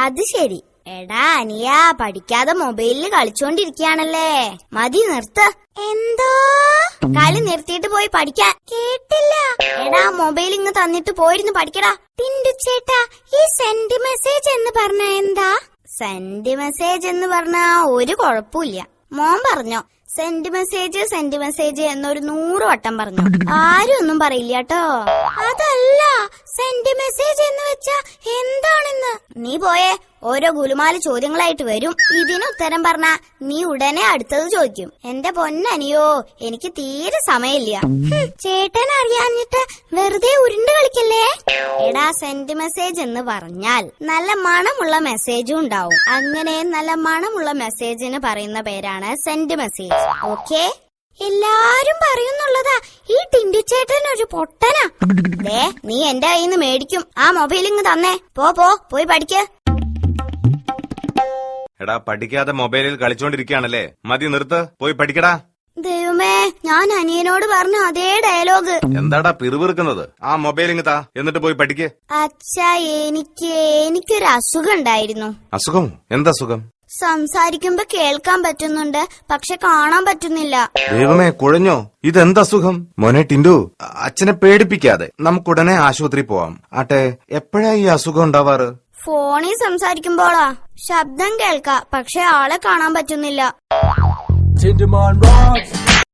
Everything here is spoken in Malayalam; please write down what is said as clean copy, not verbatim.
അത് ശരി. എടാ അനിയ, പഠിക്കാതെ മൊബൈലിൽ കളിച്ചോണ്ടിരിക്കുകയാണല്ലേ? മതി, നിർത്ത്. എന്തോ? കളി നിർത്തിയിട്ട് പോയി പഠിക്കാൻ. കേട്ടില്ല. എടാ മൊബൈൽ ഇങ്ങ് തന്നിട്ട് പോയിരുന്നു പഠിക്കടാ. ടിൻഡു ചേട്ടാ, ഈ സെൻഡ് മെസ്സേജ് എന്ന് പറഞ്ഞ എന്താ? സെൻഡ് മെസ്സേജ് എന്ന് പറഞ്ഞ ഒരു കുഴപ്പമില്ല. മോൻ പറഞ്ഞോ സെൻഡ് മെസ്സേജ് എന്നൊരു 100 വട്ടം പറഞ്ഞു. ആരും ഒന്നും പറയില്ല കേട്ടോ. അതല്ല, സെൻഡ് മെസ്സേജ് എന്ന് വെച്ചാ എന്താണെന്ന്. നീ പോയേ, ഓരോ ഗുലുമാല ചോദ്യങ്ങളായിട്ട് വരും. ഇതിന് ഉത്തരം പറഞ്ഞാ നീ ഉടനെ അടുത്തത് ചോദിക്കും. എന്റെ പൊന്നനിയോ, എനിക്ക് തീരെ സമയമില്ല. ചേട്ടൻ അറിയാഞ്ഞിട്ട് വെറുതെ ഉരുണ്ട് കളിക്കല്ലേ. എടാ, സെൻഡ് മെസ്സേജ് എന്ന് പറഞ്ഞാൽ നല്ല മണമുള്ള മെസ്സേജും ഉണ്ടാവും. അങ്ങനെ നല്ല മണമുള്ള മെസ്സേജിന് പറയുന്ന പേരാണ് സെൻഡ് മെസ്സേജ്. ഓക്കേ? എല്ലാരും പറയുന്നുള്ളതാ ഈ ടിൻഡു ചേട്ടൻ ഒരു പൊട്ടനാ. നീ എന്റെ കയ്യിൽ നിന്ന് മേടിക്കും. ആ മൊബൈൽ ഇങ്ങ് തന്നേ. പോയി പഠിക്ക്. എടാ, പഠിക്കാതെ മൊബൈലിൽ കളിച്ചോണ്ടിരിക്കുകയാണല്ലേ? മതി, നിർത്ത്, പോയി പഠിക്കടാ. ദൈവമേ, ഞാൻ അനിയനോട് പറഞ്ഞ അതേ ഡയലോഗ്. എന്താടാ പിറുപിറുക്കുന്നത്? ആ മൊബൈൽ ഇങ്ങ് താ, എന്നിട്ട് പോയി പഠിക്ക്. അച്ഛാ, എനിക്കൊരു അസുഖം ഉണ്ടായിരുന്നു. അസുഖമോ? എന്തസുഖം? സംസാരിക്കുമ്പോ കേൾക്കാൻ പറ്റുന്നുണ്ട്, പക്ഷെ കാണാൻ പറ്റുന്നില്ല. ദൈവമേ, കുഴഞ്ഞോ? ഇതെന്തസുഖം? മോനെ ടിൻഡു, അച്ഛനെ പേടിപ്പിക്കാതെ നമുക്കുടനെ ആശുപത്രി പോവാം. ആട്ടെ, എപ്പോഴാ ഈ അസുഖം ഉണ്ടാവാറ്? ഫോണിൽ സംസാരിക്കുമ്പോളാ. ശബ്ദം കേൾക്കാം, പക്ഷെ ആളെ കാണാൻ പറ്റുന്നില്ല.